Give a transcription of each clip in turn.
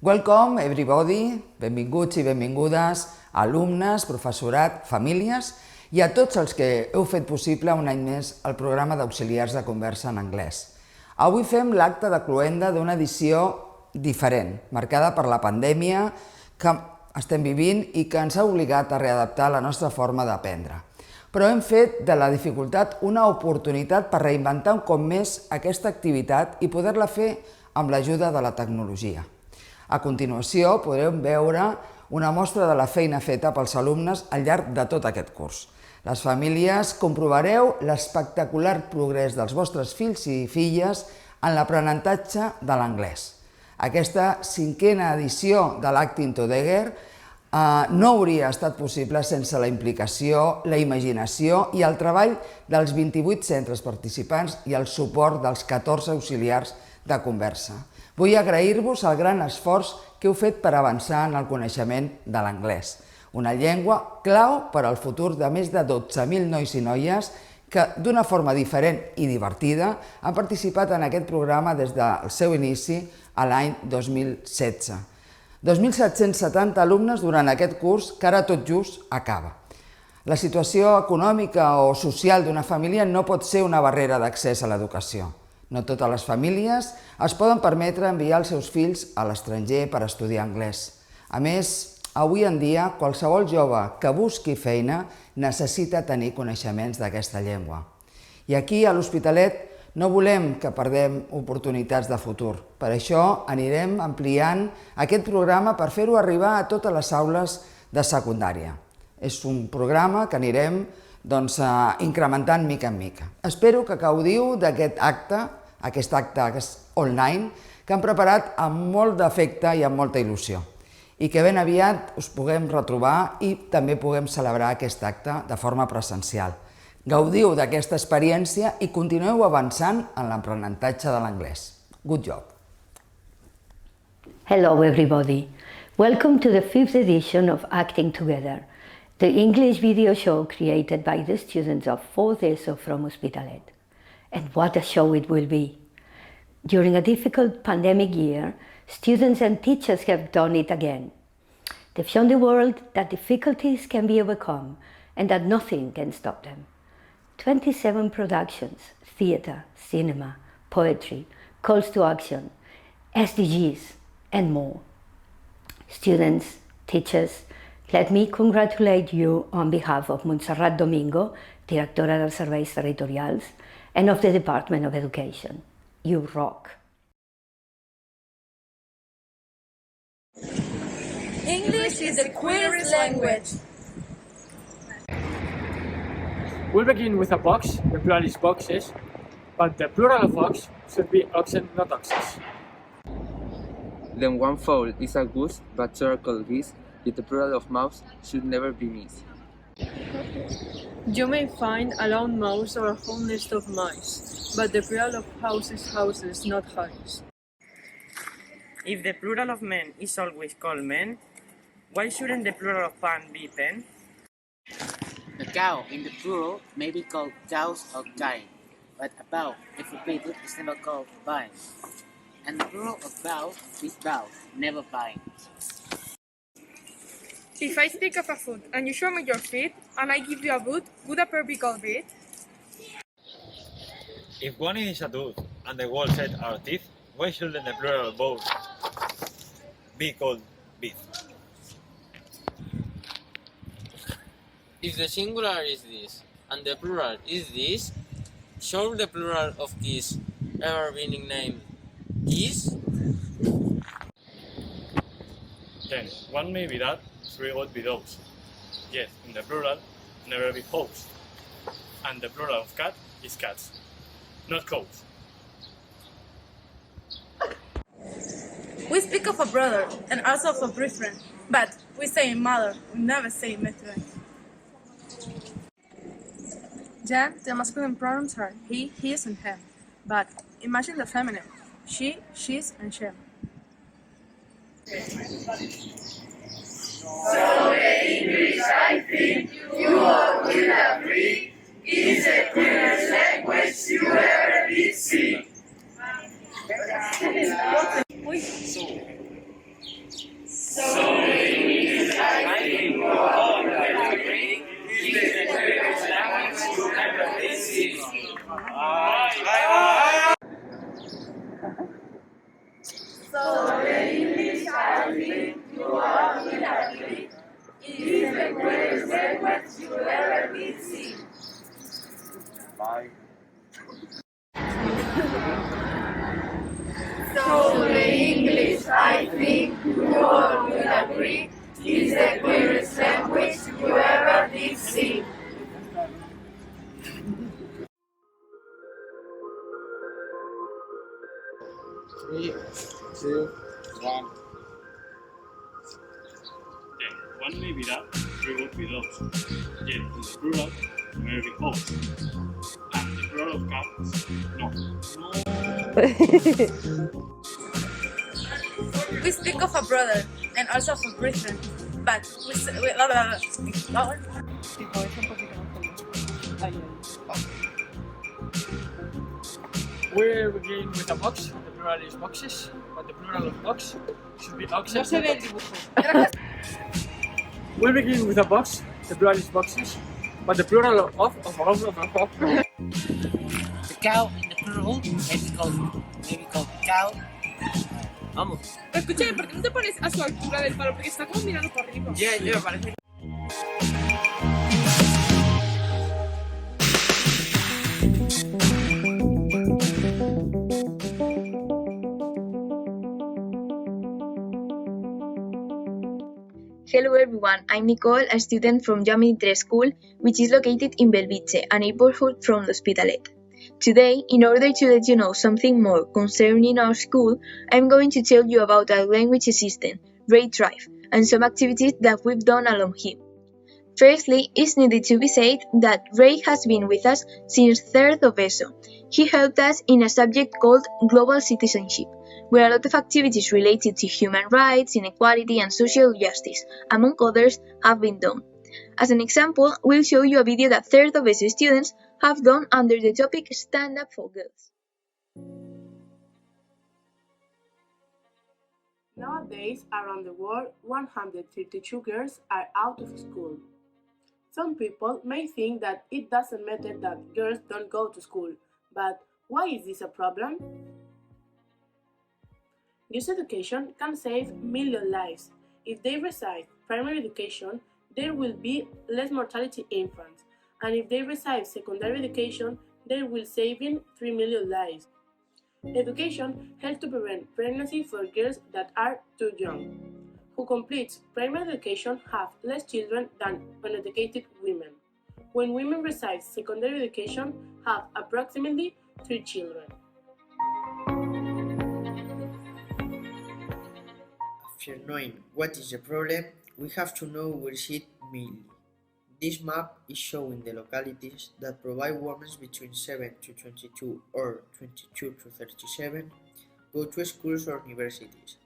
Welcome everybody, benvinguts i benvingudes, alumnes, professorat, famílies i a tots els que heu fet possible un any més el programa d'auxiliars de conversa en anglès. Avui fem l'acte de cloenda d'una edició diferent, marcada per la pandèmia que estem vivint i que ens ha obligat a readaptar la nostra forma d'aprendre. Però hem fet de la dificultat una oportunitat per reinventar un cop més aquesta activitat i poder-la fer amb l'ajuda de la tecnologia. A continuació podreu veure una mostra de la feina feta pels alumnes al llarg de tot aquest curs. Les famílies comprovareu l'espectacular progrés dels vostres fills i filles en l'aprenentatge de l'anglès. Aquesta 5a edició de l'Acting Together no hauria estat possible sense la implicació, la imaginació i el treball dels 28 centres participants i el suport dels 14 auxiliars de conversa. Vull agrair-vos el gran esforç que heu fet per avançar en el coneixement de l'anglès, una llengua clau per al futur de més de 12.000 nois i noies que, d'una forma diferent i divertida, han participat en aquest programa des del seu inici a l'any 2016. 2.770 alumnes durant aquest curs que ara tot just acaba. La situació econòmica o social d'una família no pot ser una barrera d'accés a l'educació. No totes les famílies es poden permetre enviar els seus fills a l'estranger per estudiar anglès. A més, avui en dia, qualsevol jove que busqui feina necessita tenir coneixements d'aquesta llengua. I aquí, a l'Hospitalet, no volem que perdem oportunitats de futur. Per això anirem ampliant aquest programa per fer-ho arribar a totes les aules de secundària. És un programa que anirem incrementant mica en mica. Espero que gaudiu d'aquest acte que és online, que han preparat amb molt d'afecte i amb molta il·lusió. I que ben aviat us puguem retrobar i també puguem celebrar aquest acte de forma presencial. Gaudiu d'aquesta experiència i continueu avançant en l'aprenentatge de l'anglès. Good job! Hello everybody. Welcome to the 5th edition of Acting Together, the English video show created by the students of 4th ESO from Hospitalet. And what a show it will be! During a difficult pandemic year, students and teachers have done it again. They've shown the world that difficulties can be overcome and that nothing can stop them. 27 productions, theatre, cinema, poetry, calls to action, SDGs, and more. Students, teachers, let me congratulate you on behalf of Montserrat Domingo, directora dels Serveis Territorials, and of the Department of Education. You rock! English is the queerest language. We'll begin with a box, the plural is boxes, but the plural of ox should be oxen, not oxes. Then one fowl is a goose, but circle geese, yet the plural of mouse should never be missed. You may find a lone mouse or a whole nest of mice, but the plural of house is houses, not hives. If the plural of men is always called men, why shouldn't the plural of pan be pen? The cow in the plural may be called cows or kine, but a bow, if repeated, is never called vine. And the plural of bow is bow, never vine. If I speak of a foot and you show me your feet, and I give you a boot, would a pair be called feet? If one is a tooth and the whole set are teeth, why shouldn't the plural both be called beef? If the singular is this and the plural is this, should the plural of geese ever be named geese? Then one may be that, three ought be those. Yet in the plural, never be hoes. And the plural of cat is cats, not cows. We speak of a brother and also of a brethren, but we say mother, we never say method. Yeah, the masculine pronouns are he, his, and him, but imagine the feminine, she, she's, and shem. So the English, I think, you all will agree, is the queerest language you ever did see. So, see. So the English I think you all will agree is the greatest language you ever did see. Bye. So the English I think you all will agree is the greatest language you ever did see. Three, two, one. Then one may be that, three would be those. Yet in the plural, may be hosts. And the plural of cats, no. We speak of a brother and also of a brethren, but we say, We're beginning with a box. The plural is boxes, but the plural of box should be boxes. We're beginning with a box. The plural is boxes, but the plural of The cow in the plural may be called cow. Vamos. Escúchame, ¿por qué no te pones a su altura del palo? Porque está como mirando por arriba. Ya, parece. Hello everyone, I'm Nicole, a student from Yamini 3 School, which is located in Belviche, a neighborhood from L'Hospitalet. Today, in order to let you know something more concerning our school, I'm going to tell you about our language assistant, Ray Drive, and some activities that we've done along him. Firstly, it's needed to be said that Ray has been with us since 3rd of ESO. He helped us in a subject called Global Citizenship, where a lot of activities related to human rights, inequality, and social justice, among others, have been done. As an example, we'll show you a video that 3rd of ESO students have done under the topic Stand Up for Girls. Nowadays, around the world, 132 girls are out of school. Some people may think that it doesn't matter that girls don't go to school, but why is this a problem? Girls' education can save million lives. If they receive primary education, there will be less mortality in infants, and if they receive secondary education, they will save 3 million lives. Education helps to prevent pregnancy for girls that are too young. Who completes primary education have less children than uneducated women. When women receive secondary education, have approximately 3 children. After knowing what is the problem, we have to know where is it mainly. This map is showing the localities that provide women between 7 to 22 or 22 to 37 go to schools or universities.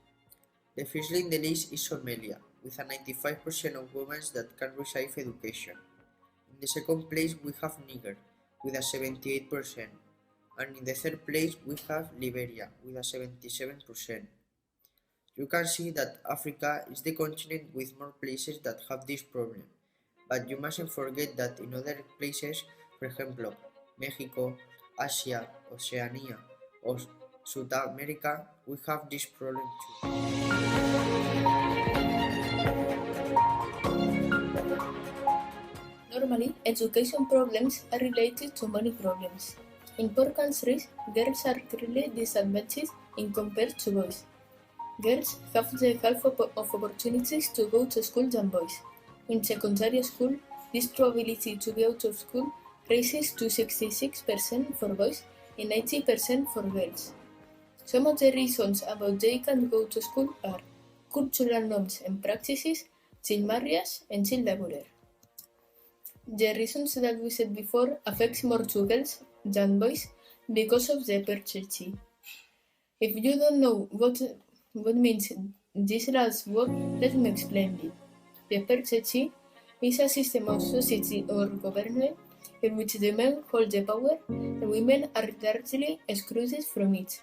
The first in the list is Somalia, with a 95% of women that can receive education. In the second place we have Niger, with a 78%, and in the third place we have Liberia, with a 77%. You can see that Africa is the continent with more places that have this problem, but you mustn't forget that in other places, for example, Mexico, Asia, Oceania, or South America, we have this problem too. Normally, education problems are related to money problems. In poor countries, girls are clearly disadvantaged in compared to boys. Girls have the half of opportunities to go to school than boys. In secondary school, this probability to be out of school rises to 66% for boys and 90% for girls. Some of the reasons about they can't go to school are cultural norms and practices, child marriage, and child labor. The reasons that we said before affects more to girls than boys because of the patriarchy. If you don't know what means these laws work, let me explain it. The patriarchy is a system of society or government in which the men hold the power and women are largely excluded from it.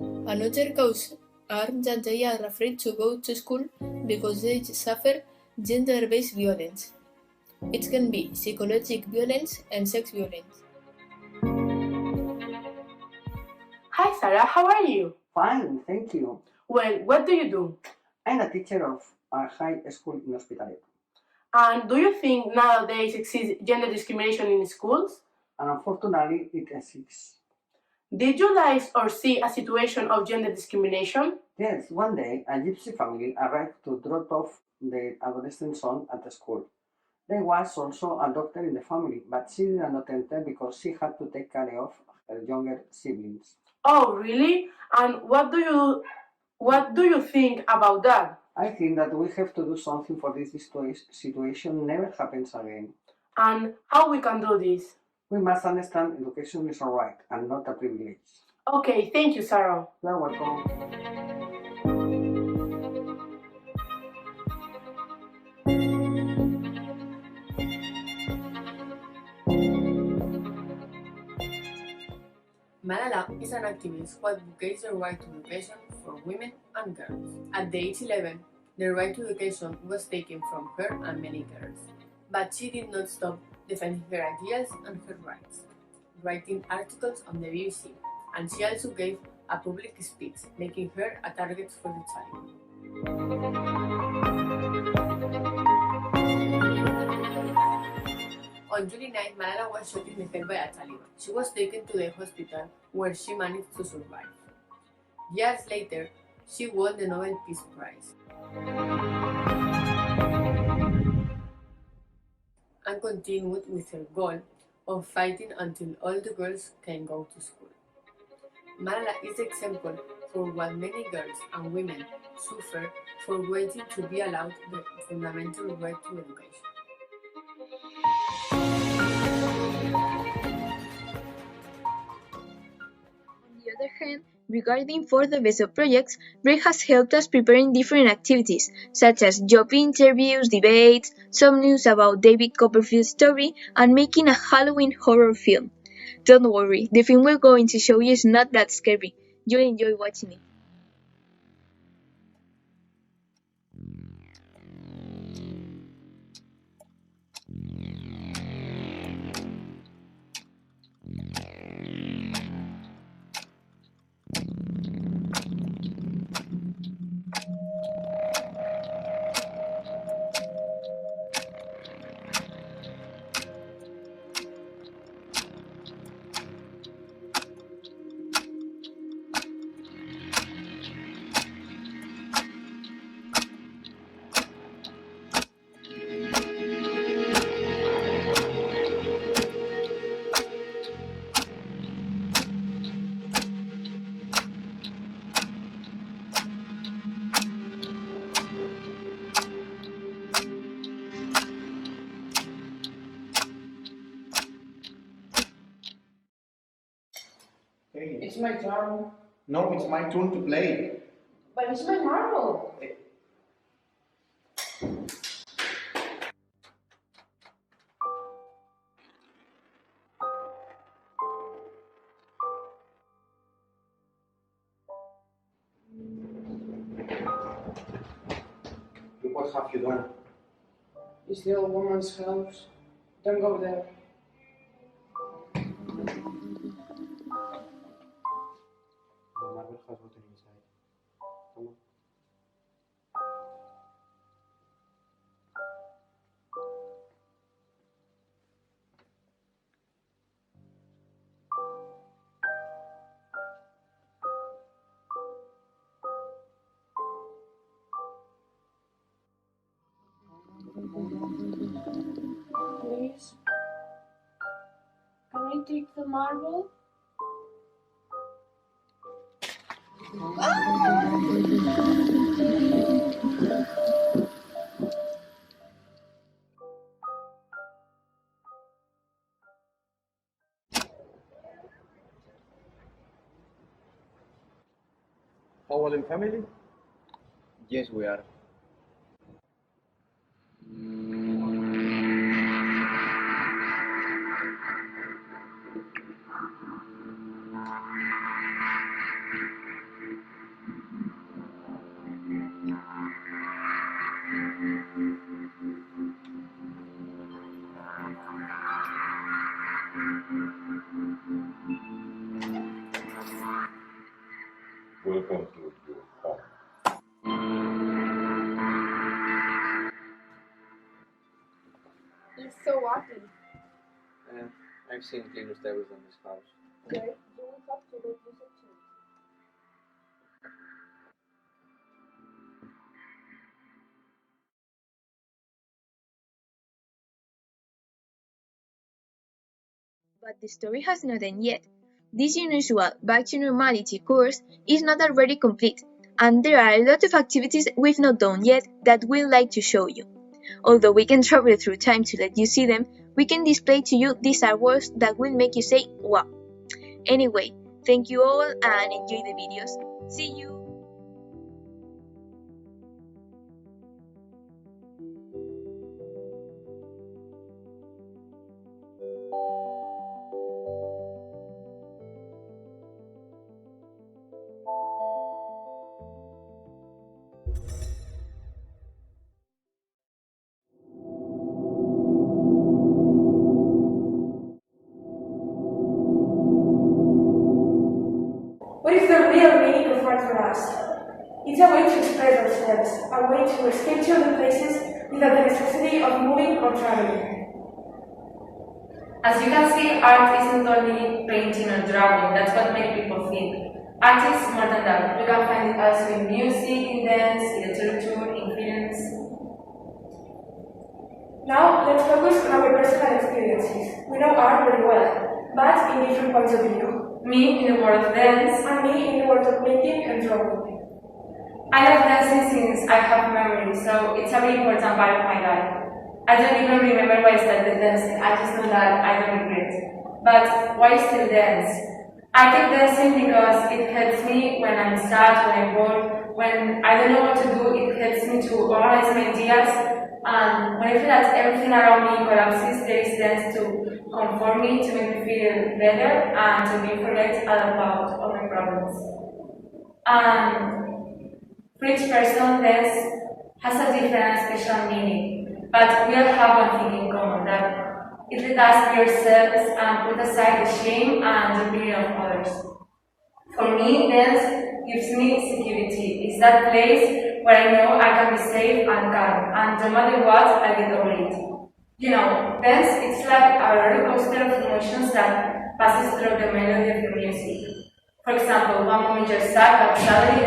Another cause are that they are afraid to go to school because they suffer gender-based violence. It can be psychological violence and sex violence. Sarah, how are you? Fine, thank you. Well, what do you do? I'm a teacher of a high school in Hospitalet. And do you think nowadays exists gender discrimination in schools? And unfortunately, it exists. Did you guys or see a situation of gender discrimination? Yes, one day a gypsy family arrived to drop off their adolescent son at the school. There was also a doctor in the family, but she did not enter because she had to take care of her younger siblings. Oh, really? And what do you think about that? I think that we have to do something for this situation never happens again. And how we can do this? We must understand education is a right and not a privilege. Okay, thank you, Sarah. You're welcome. Malala is an activist who advocates the right to education for women and girls. At the age 11, the right to education was taken from her and many girls, but she did not stop defending her ideas and her rights, writing articles on the BBC, and she also gave a public speech, making her a target for the Taliban. On July 9, Malala was shot in the head by a Taliban. She was taken to the hospital where she managed to survive. Years later, she won the Nobel Peace Prize and continued with her goal of fighting until all the girls can go to school. Malala is an example for what many girls and women suffer for waiting to be allowed the fundamental right to education. On the other hand, regarding For the Best of projects, Ray has helped us preparing different activities, such as job interviews, debates, some news about David Copperfield's story, and making a Halloween horror film. Don't worry, the film we're going to show you is not that scary. You'll enjoy watching it. Hey. It's my turn. No, it's my turn to play. But it's my marble. What have you done? It's the old woman's house. Don't go there. The marble has gotten inside. Come on. Please. Can I take the marble? How old in family? Yes, we are. Welcome to your home. It's so ugly. I've seen cleaner tables in this house. Well, you will have to let use a change. But the story has not ended yet. This unusual Back to Normality course is not already complete, and there are a lot of activities we've not done yet that we'd like to show you. Although we can travel through time to let you see them, we can display to you these artworks that will make you say, wow. Anyway, thank you all and enjoy the videos. See you! What is the real meaning of art for us? It's a way to express ourselves, a way to escape to other places without the necessity of moving or traveling. As you can see, art isn't only painting or drawing, that's what makes people think. Art is more than that. You can find it also in music, in dance, in literature, in films. Now, let's focus on our personal experiences. We know art very well, but in different points of view. Me in the world of dance, and me in the world of painting and drawing. I love dancing since I have memory, so it's a very important part of my life. I don't even remember why I started dancing, I just know that I don't regret. But why still dance? I keep dancing because it helps me when I'm sad, when I'm bored, when I don't know what to do, it helps me to organize my ideas, and when I feel that everything around me collapses, there is dance to comfort me, to make me feel better, and to be forget about all my problems. And for each person, dance has a different special meaning, but we all have one thing in common, that it lets us be ourselves and put aside the shame and the opinion of others. For me, dance gives me security. It's that place where I know I can be safe and calm, and no matter what, I get over it. You know, dance, it's like a roller coaster of emotions that passes through the melody of the music. For example, one moment you're sad, but suddenly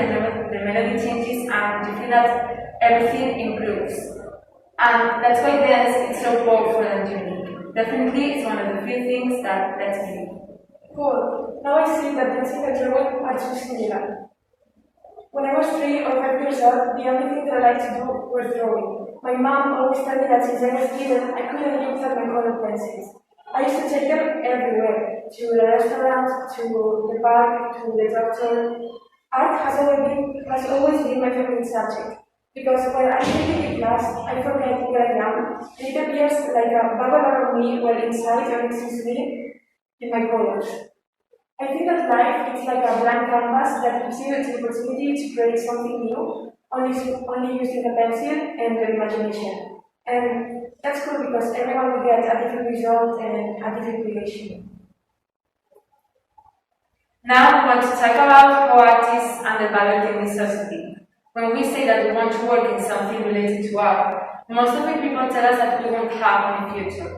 the melody changes and you feel that everything improves. And that's why dance is so powerful and unique. Definitely, it's one of the few things that lets me be. Cool. Now I see that dancing and drawing are too similar. When I was 3 or 5 years old, the only thing that I liked to do was drawing. My mom always told me that since I was little, I couldn't live without my colored pencils. I used to take them everywhere, to the restaurant, to the park, to the doctor. Art has always been my favorite subject, because when I take the class, I forget where I am. It appears like a bubble around me while inside everything is me in my colors. I think that life is like a blank canvas that gives you the opportunity to create something new, only using the pencil and the imagination. And that's cool because everyone will get a different result and a different creation. Now we want to talk about how art is undervalued in this society. When we say that we want to work in something related to art, most of the people tell us that we won't have in the future.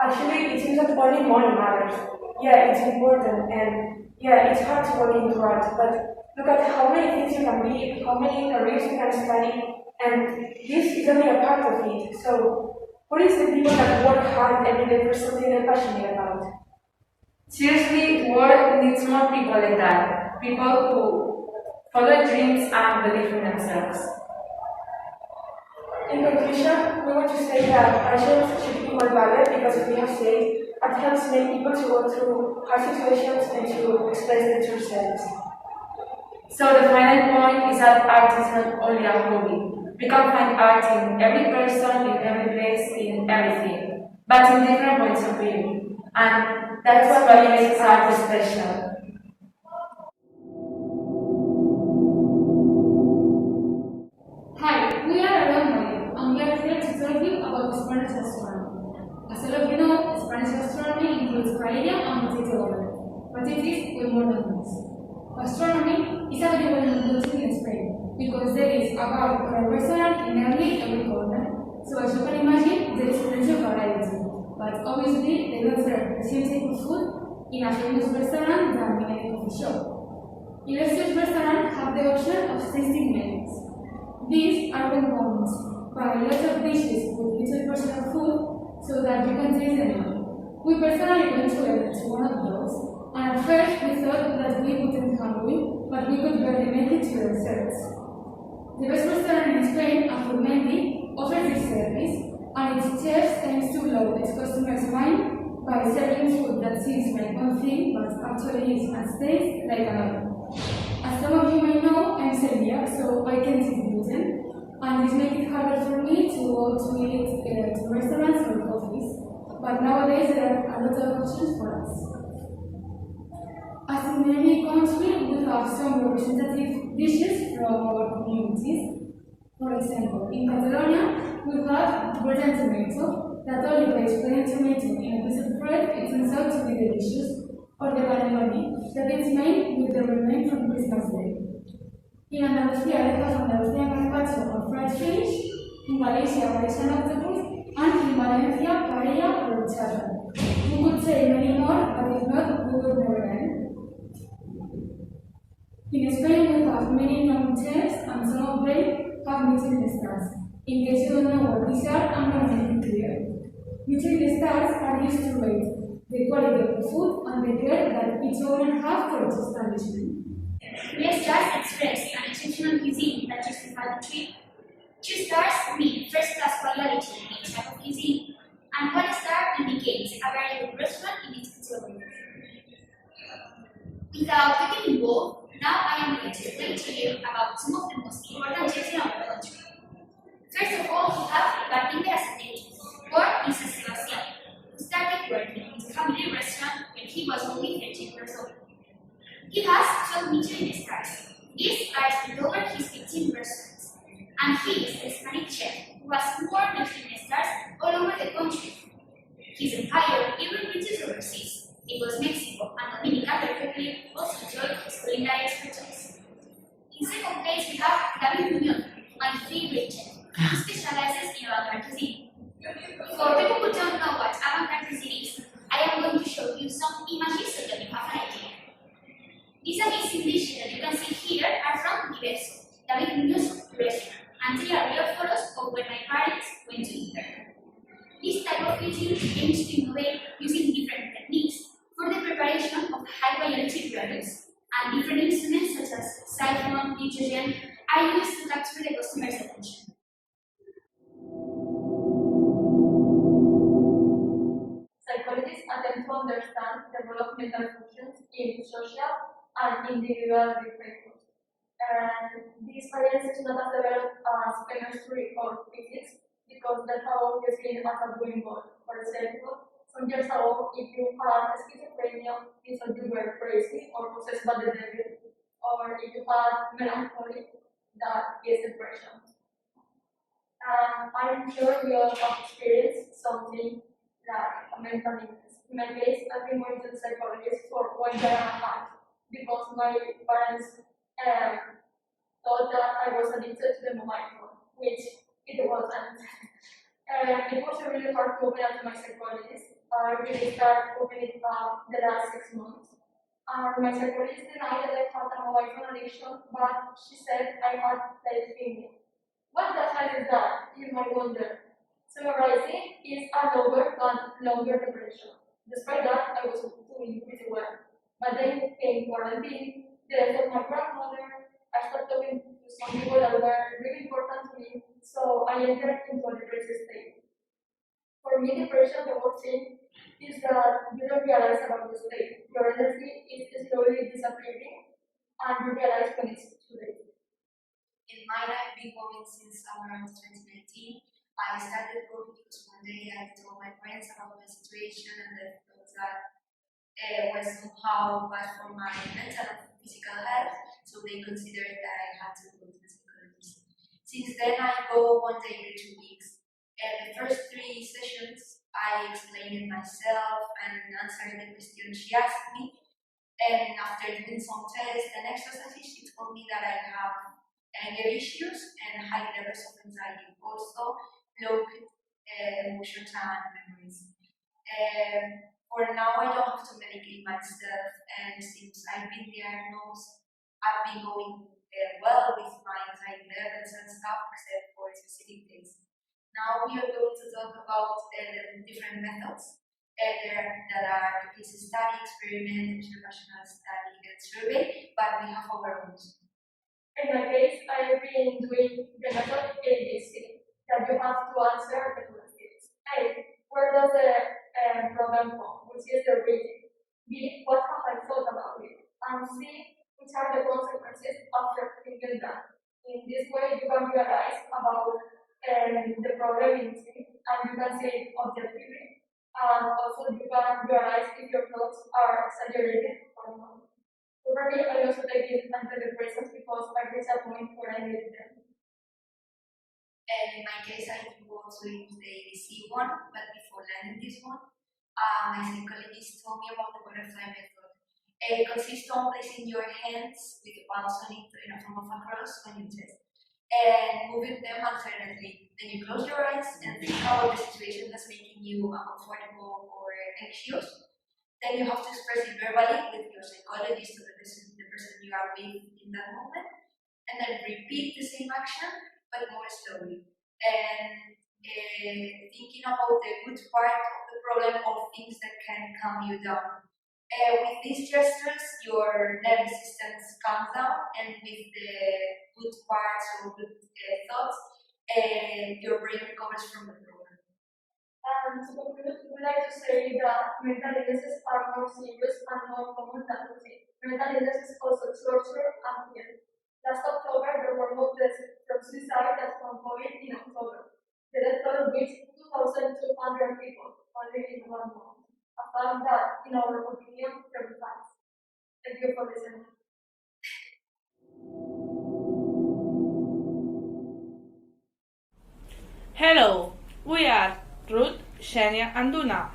Actually, it seems that only money matters. Yeah, it's important, and yeah, it's hard to go into art, but look at how many things you can be, how many careers you can study, and this is only a part of it. So, what is the people that work hard every day for something they're passionate about? Seriously, the world needs more people like that. People who follow dreams and believe in themselves. In conclusion, we want to say that passions should be more valued because, as we have said, art helps many people to go through hard situations and to express themselves. So the final point is that art is not only a hobby. We can find art in every person, in every place, in everything, but in different points of view. And that's what makes art special. Hi, we are Alumni, and we are here to tell you about Spanish gastronomy. As all of you know, Spanish gastronomy includes paella and potato omelette, but it is way more than this. Gastronomy is a very well-known culture in Spain because there is a bar or a restaurant in nearly every corner. So as you can imagine, there is plenty of variety. But obviously, they don't serve the same type of food in a famous restaurant than in a coffee shop. Illustrious restaurants have the option of tasting menus. These are components by lots of dishes with little personal food so that you can taste them all. We personally went to one of those, and at first we thought that we wouldn't hungry, but we could barely make it to the desserts. The best restaurant in Spain, Mendy, offers this service, and its chefs aims to blow its customers' mind by serving food that seems like one thing but actually is and tastes like another. As some of you may know, I'm celiac, so I can't eat gluten, and this makes it harder for me to go to eat to restaurants or coffees. But nowadays there are a lot of options for us. As in any country, we have some representative dishes from our communities. For example, in Catalonia, we have bread and tomato, that only by spreading tomato in a piece of bread, it turns out to be delicious, or the panettone, that is made with the remains from Christmas Day. In Andalusia, they have Andalusian gazpacho or fried fish, in Malaysia, Malaysian octopus, and in Valencia, paella or horchata. We could say many more, but if not, we would never end. In Spain, we have many known chefs, and some of them have Michelin stars. In case you don't know what these are, I'm going to make it clear. Michelin stars are used to rate the quality of the food and the care that each owner has for its establishment. Three stars express an exceptional cuisine that justifies the trip. 2 stars mean first-class quality in each type of cuisine, and 1 star indicates a very good restaurant in its category. Without getting involved, now I am going to explain to you about some of the most important chefs in our country. First of all, we have Martín Berazategui, born in San Sebastian, who started working in the family restaurant when he was only 13 years old. He has 12 Michelin stars. These are spread over his 15 restaurants, and he is a Hispanic chef who has more Michelin stars all over the country. His empire even reaches overseas, because Mexico and Dominican Republic also enjoy his culinary expertise. In second place, we have David Muñoz, my favorite chef. He specializes in avant-garde cuisine. For people who don't know what avant-garde cuisine is, I am going to show you some images so that you have an idea. These amazing dishes that you can see here are from Diverso, David Muñoz's restaurant, and they are real photos of when my parents went to eat there. This type of cuisine aims to innovate using different techniques for the preparation of high-biology products, and different instruments such as siphon, nitrogen are used to capture the customer's attention. Psychologists attempt to understand the role of mental functions in social and individual behavior. And these variances not as developed as chemistry or physics because that have always been a taboo involved. For example, some years ago, if you had schizophrenia, you thought you were crazy or possessed by the devil, or if you had melancholy, that is depression. I'm sure you all have experienced something like a mental illness. In my case, I've been going to the psychologist for 1 year and a half because my parents thought that I was addicted to the mobile phone, which it wasn't. It was really hard to open up to my psychologist. I really started opening up the last 6 months. My psychologist denied that I had a mobile phone addiction, but she said I had thalassemia. What the hell is that? You might wonder. Summarizing is a lower but longer depression. Despite that, I was doing pretty well. But then came quarantine, the death of my grandmother. I started talking to some people that were really important to me, so I entered into a depressive state. For me, depression, the whole thing is that you don't realize about the state. Your energy is slowly disappearing, and you realize when it's too late. In mine, I've been going since around 2019. I started going because one day I told my friends about my situation and they thought that was somehow bad for my mental and physical health, so they considered that I had to go to the psychologist. Since then, I go one day every 2 weeks. The first 3 sessions, I explained myself and answered the questions she asked me, And after doing some tests and exercises, she told me that I have anger issues and high levels of anxiety, also low emotions and memories. For now, I don't have to medicate myself, and since I've been diagnosed, I've been going well with my anxiety levels and stuff, except for specific days. Now we are going to talk about different methods that are case study, experiment, observational study, and survey, but we have our own. In my case, I have been doing the method ABC, that you have to answer the questions. A, where does the problem come, which is the reason. B, what have I thought about it? And C, which are the consequences after thinking that. In this way, you can realize about the problem in C, and you can see it objectively. And also, you can realize if your thoughts are exaggerated or not. Probably I also take it antidepressants because I reached a point where I needed them. And in my case, I do also use the ABC one, but before learning this one, my psychologist told me about the butterfly method. It consists on placing your hands with the palms on it in a form of a cross on your chest and moving them alternately. Then you close your eyes and think about the situation that's making you uncomfortable or anxious. Then you have to express it verbally with your psychologist or the person you are with in that moment, and then repeat the same action but more slowly. And thinking about the good part of the problem or things that can calm you down. With these gestures, your nervous system calms down, and with the good parts or good thoughts, your brain recovers from the problem. And to conclude, we would like to say that mental illnesses are more serious and more common than we think. Mental illness is also torture and fear. Last October, there were more deaths from suicide than from COVID in October. The death toll reached 2,200 people only in 1 month. A fact that, in our opinion, terrifies. Thank you for listening. Hello, we are Ruth, Shania, and Duna.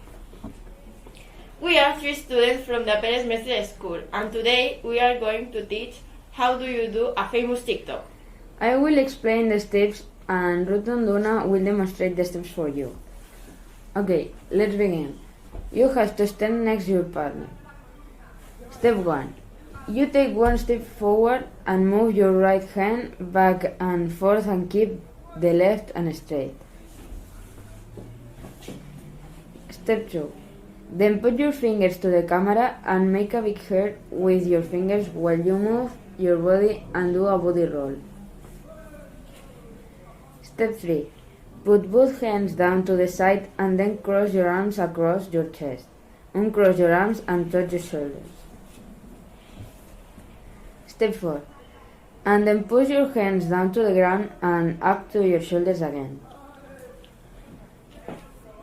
We are 3 students from the Pérez Mestre School, and today we are going to teach how do you do a famous TikTok. I will explain the steps and Ruth and Duna will demonstrate the steps for you. Okay, let's begin. You have to stand next to your partner. Step 1. You take 1 step forward and move your right hand back and forth and keep the left and straight. Step 2. Then put your fingers to the camera and make a big heart with your fingers while you move your body and do a body roll. Step 3. Put both hands down to the side and then cross your arms across your chest. Uncross your arms and touch your shoulders. Step 4. And then push your hands down to the ground and up to your shoulders again.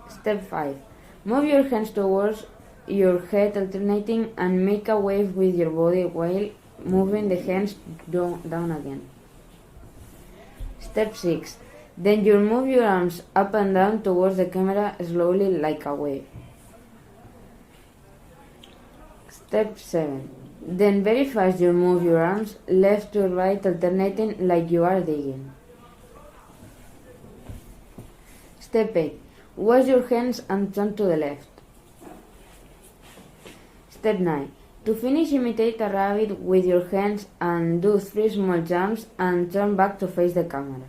Step 5. Move your hands towards your head alternating and make a wave with your body while moving the hands down again. Step 6. Then you move your arms up and down towards the camera slowly like a wave. Step 7. Then very fast you move your arms left to right alternating like you are digging. Step 8. Wash your hands and turn to the left. Step 9. To finish, imitate a rabbit with your hands and do 3 small jumps and turn back to face the camera.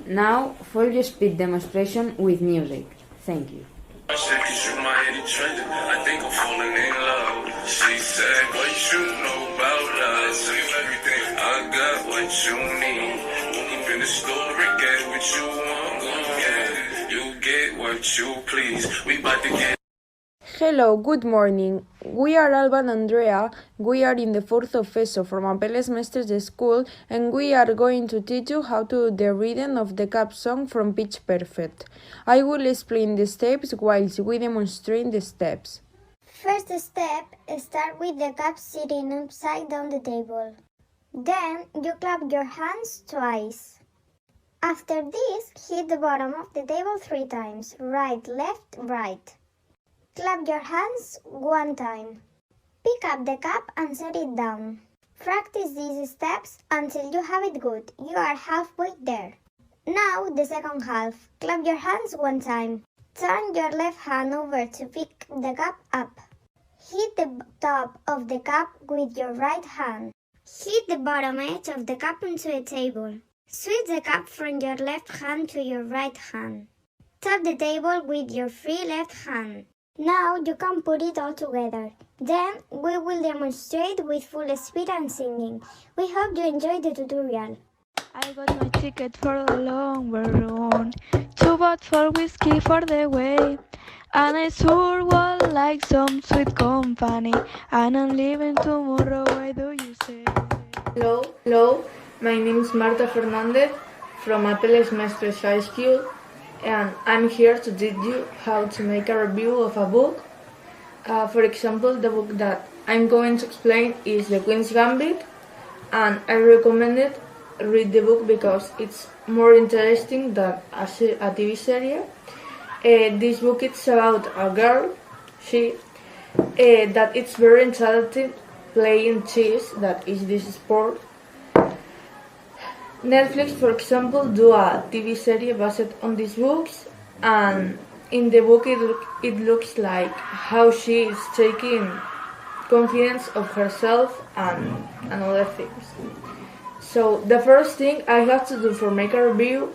Now, follow your speed demonstration with music. Thank you. I think I'm falling in love. She said, what you know about us? Everything I got, what you need. Even the story, get what you want, go get. You get what you please. We about to get. Hello, good morning. We are Alba and Andrea. We are in the 4th of ESO from Apelles Mestres School, and we are going to teach you how to do the reading of the CAP song from Pitch Perfect. I will explain the steps whilst we demonstrate the steps. First step, start with the CAP sitting upside down the table. Then you clap your hands twice. After this, hit the bottom of the table 3 times, right, left, right. Clap your hands one time. Pick up the cup and set it down. Practice these steps until you have it good. You are halfway there. Now the second half. Clap your hands one time. Turn your left hand over to pick the cup up. Hit the top of the cup with your right hand. Hit the bottom edge of the cup onto a table. Switch the cup from your left hand to your right hand. Tap the table with your free left hand. Now you can put it all together. Then we will demonstrate with full speed and singing. We hope you enjoyed the tutorial. I got my ticket for the long run, 2 bottles for whiskey for the way, and I sure would like some sweet company, and I'm leaving tomorrow, why do you say? Hello, my name is Marta Fernandez from Apeles Mestres High School, and I'm here to teach you how to make a review of a book. For example, the book that I'm going to explain is The Queen's Gambit, and I recommend it. Read the book because it's more interesting than a TV series. This book is about a girl, that it's very talented playing chess, that is this sport. Netflix, for example, do a TV series based on these books, and in the book it looks like how she is taking confidence of herself and other things. So the first thing I have to do for make a review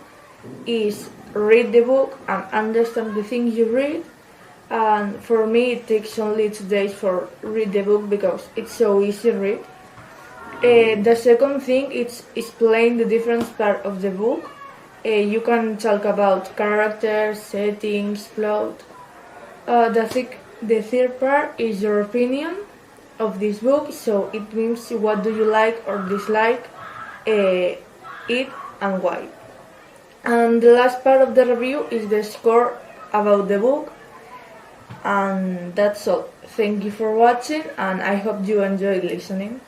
is read the book and understand the things you read. And for me it takes only 2 days for read the book because it's so easy to read. The second thing is explain the different part of the book. You can talk about characters, settings, plot. The third part is your opinion of this book, so it means what do you like or dislike it and why. And the last part of the review is the score about the book. And that's all. Thank you for watching, and I hope you enjoyed listening.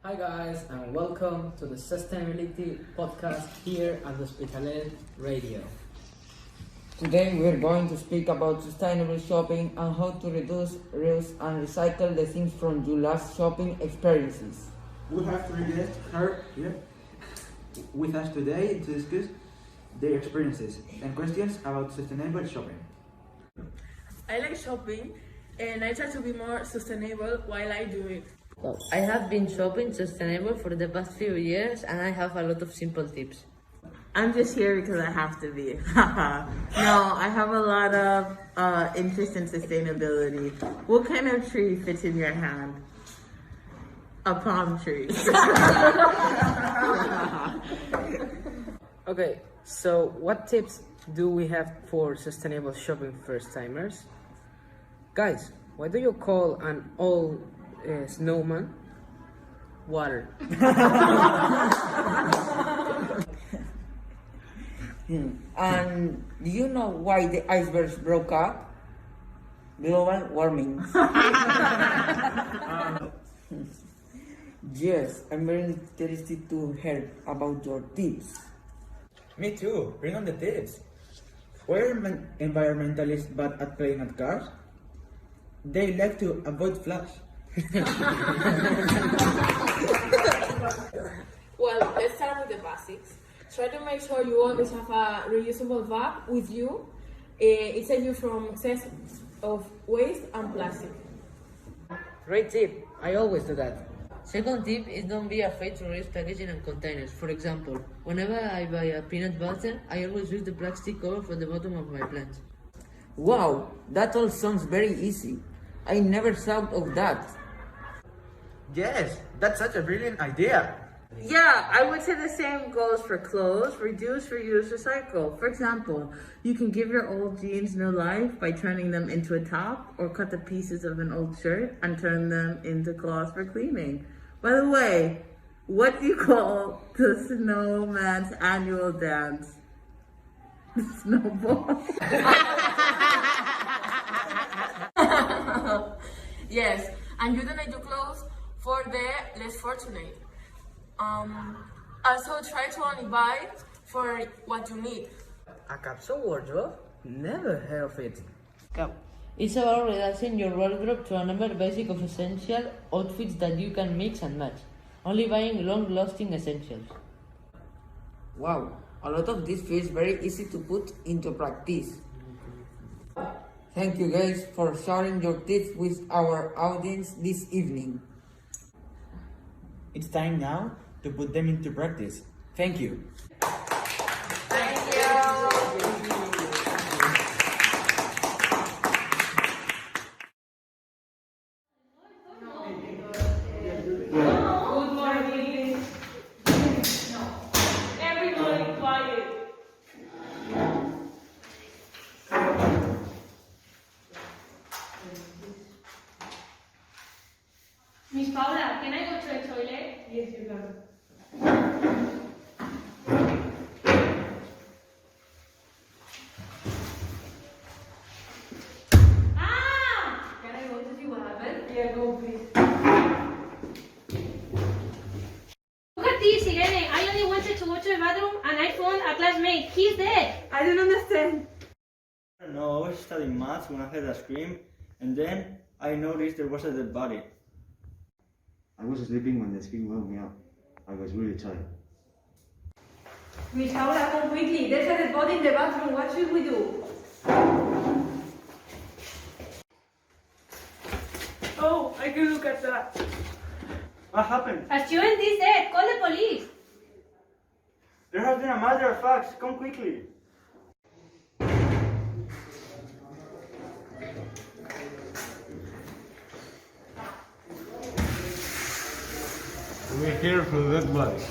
Hi guys, and welcome to the Sustainability Podcast here at the Hospitalet Radio. Today we are going to speak about sustainable shopping and how to reduce, reuse and recycle the things from your last shopping experiences. We have 3 guests here with us today to discuss their experiences and questions about sustainable shopping. I like shopping and I try to be more sustainable while I do it. Well, I have been shopping sustainable for the past few years and I have a lot of simple tips. I'm just here because I have to be. No, I have a lot of interest in sustainability. What kind of tree fits in your hand? A palm tree. Okay, so what tips do we have for sustainable shopping first-timers? Guys, why do you call an old snowman water? And do you know why the icebergs broke up? Global warming. Yes, I'm very interested to hear about your tips. Me too, bring on the tips. Why are environmentalists bad at playing at cars? They like to avoid flash. Well, let's start with the basics. Try to make sure you always have a reusable bag with you. It saves you from excess of waste and plastic. Great tip, I always do that. Second tip is don't be afraid to reuse packaging and containers. For example, whenever I buy a peanut butter, I always use the plastic cover for the bottom of my plant. Wow, that all sounds very easy. I never thought of that. Yes, that's such a brilliant idea. Yeah, I would say the same goes for clothes. Reduce, reuse, recycle. For example, you can give your old jeans new life by turning them into a top, or cut the pieces of an old shirt and turn them into cloths for cleaning. By the way, what do you call the snowman's annual dance? Snowball. Yes, and you donate your clothes for the less fortunate. Also try to only buy for what you need. A capsule wardrobe? Never heard of it. It's about reducing your wardrobe to a number basic of essential outfits that you can mix and match, only buying long-lasting essentials. Wow, a lot of this feels very easy to put into practice. Thank you guys for sharing your tips with our audience this evening. It's time now to put them into practice. Thank you. Good morning. Everybody quiet. Miss Paula, can I go to the toilet? Yes, you can. Can I go to see what happened? Yeah, go please. Look at this, Irene. I only wanted to go to the bathroom and I found a classmate. He's dead. I don't understand. I don't know, I was studying maths when I heard a scream, and then I noticed there was a dead body. I was sleeping when the scream woke me up. I was really tired. Miss Paula, come quickly. There's a dead body in the bathroom. What should we do? Oh, I can look at that. What happened? A student is dead. Call the police. There has been a murder of facts. Come quickly. We're here for the dead body.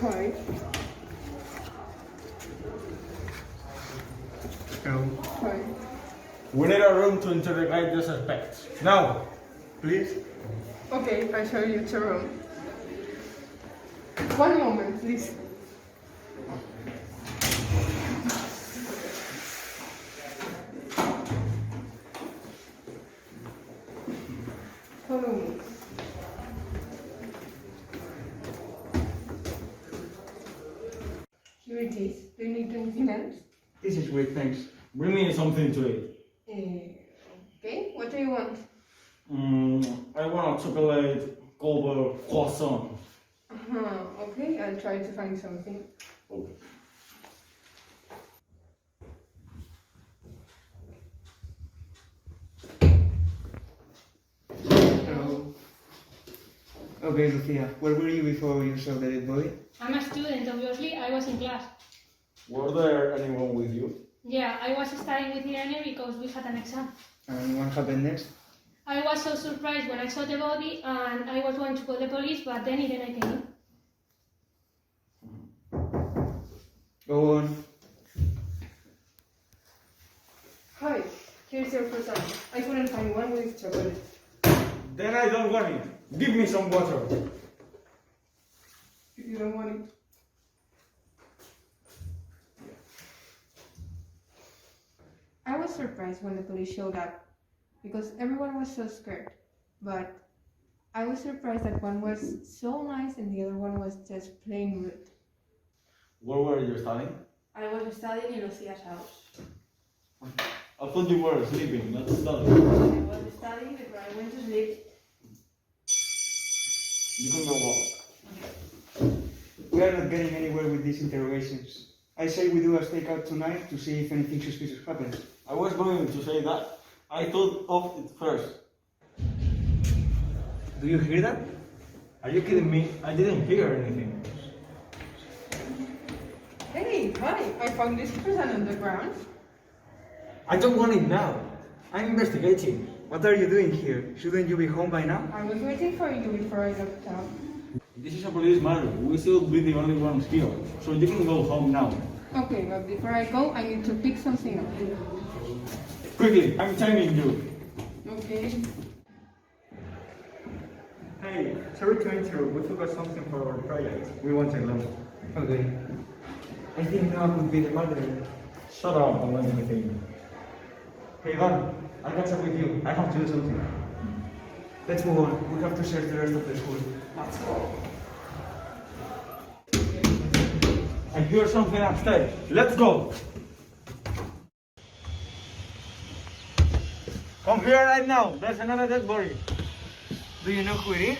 Hi. Hello. Hi. We need a room to interrogate the suspects. Now, please. Okay, I'll show you the room. One moment, please. Follow me. Here it is. Do you need anything else? This is great, thanks. Bring me something to eat. Okay, what do you want? I want a chocolate covered croissant. Okay, I'll try to find something. Okay. Hello. Okay, Lucia, where were you before you saw the dead body? I'm a student, obviously. I was in class. Was there anyone with you? Yeah, I was studying with Irene because we had an exam. And what happened next? I was so surprised when I saw the body and I was going to call the police, but then Irene came in. Go on. Hi, here's your croissant. I couldn't find one with chocolate. Then I don't want it. Give me some water. If you don't want it. I was surprised when the police showed up because everyone was so scared. But I was surprised that one was so nice and the other one was just plain rude. Where were you studying? I was studying in Lucia's house. I thought you were sleeping, not studying. I was studying before I went to sleep. You can go out. We are not getting anywhere with these interrogations. I say we do a stakeout tonight to see if anything suspicious happens. I was going to say that. I thought of it first. Do you hear that? Are you kidding me? I didn't hear anything. Hey, honey, I found this croissant on the ground. I don't want it now. I'm investigating. What are you doing here? Shouldn't you be home by now? I was waiting for you before I left town. This is a police matter. We should be the only ones here. So you can go home now. Okay, but before I go, I need to pick something up. Quickly, I'm timing you. Okay. Hey, sorry to interrupt. We forgot something for our project. We want a loan. Okay. I think Noah could be the murderer. Shut up and let me think. Hey, Van, I'll catch up with you. I have to do something. Let's move on. We have to search the rest of the school. Let's go. I hear something upstairs. Let's go. Come here right now. There's another dead body. Do you know who it is?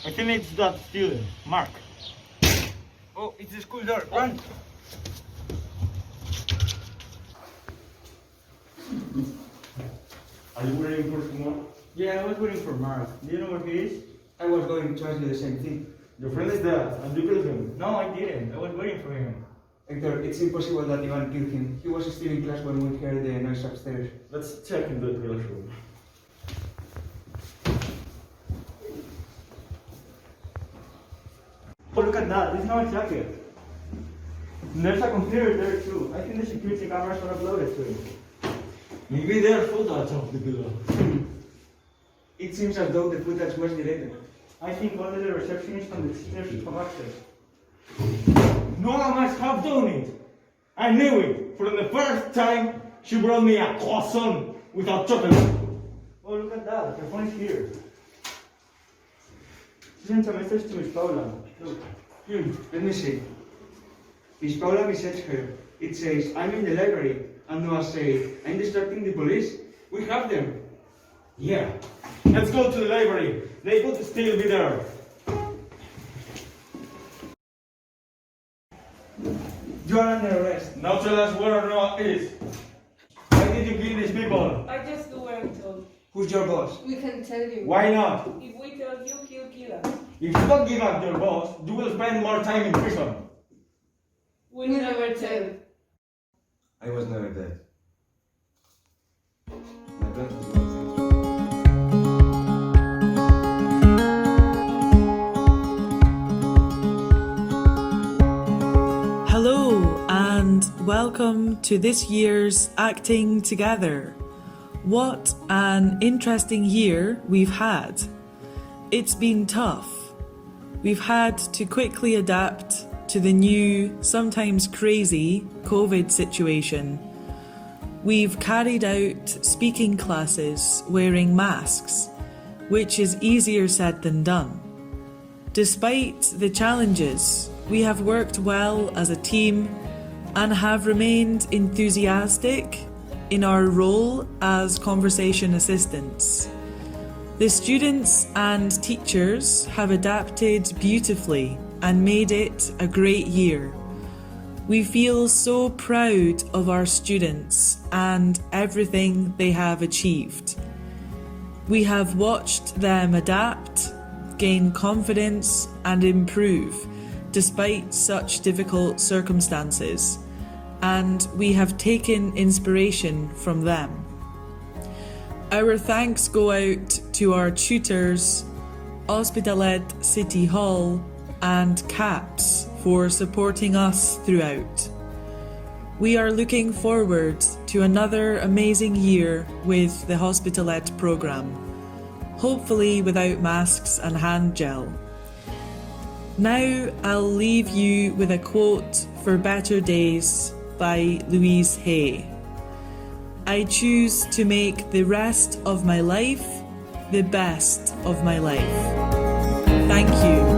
I think it's that student, Mark. Oh, it's the school door. Run! Are you waiting for someone? Yeah, I was waiting for Mark. Do you know where he is? I was going to ask you the same thing. Your friend is dead, and you killed him. No, I didn't. I was waiting for him. Hector, it's impossible that Ivan killed him. He was still in class when we heard the noise upstairs. Let's check in the classroom. Oh, look at that. This is not a jacket. There's a computer there too. I think the security cameras are uploaded to it. Maybe there's footage of the killer. It seems as though the footage was deleted. I think only the receptionist and the teachers have access. No one must have done it. I knew it. From the first time she brought me a croissant without chocolate. Oh, look at that. Her phone is here. She sent a message to Miss Paula. Look. Let me see. Miss Paula messaged her. It says, I'm in the library. And Noah says, I'm distracting the police. We have them. Yeah. Let's go to the library. They could still be there. You are under arrest. Now tell us where Noah is. Why did you kill these people? I just do what I'm told. Who's your boss? We can tell you. Why not? If we tell you, he'll kill us. If you don't give up your boss, you will spend more time in prison. We never tell. I was never dead. My blood was not Hello and welcome to this year's Acting Together. What an interesting year we've had. It's been tough. We've had to quickly adapt to the new, sometimes crazy, COVID situation. We've carried out speaking classes wearing masks, which is easier said than done. Despite the challenges, we have worked well as a team and have remained enthusiastic in our role as conversation assistants. The students and teachers have adapted beautifully and made it a great year. We feel so proud of our students and everything they have achieved. We have watched them adapt, gain confidence, and improve despite such difficult circumstances, and we have taken inspiration from them. Our thanks go out to our tutors, Hospitalet City Hall, and CAPS for supporting us throughout. We are looking forward to another amazing year with the Hospitalet programme, hopefully without masks and hand gel. Now I'll leave you with a quote for Better Days by Louise Hay. I choose to make the rest of my life the best of my life. Thank you.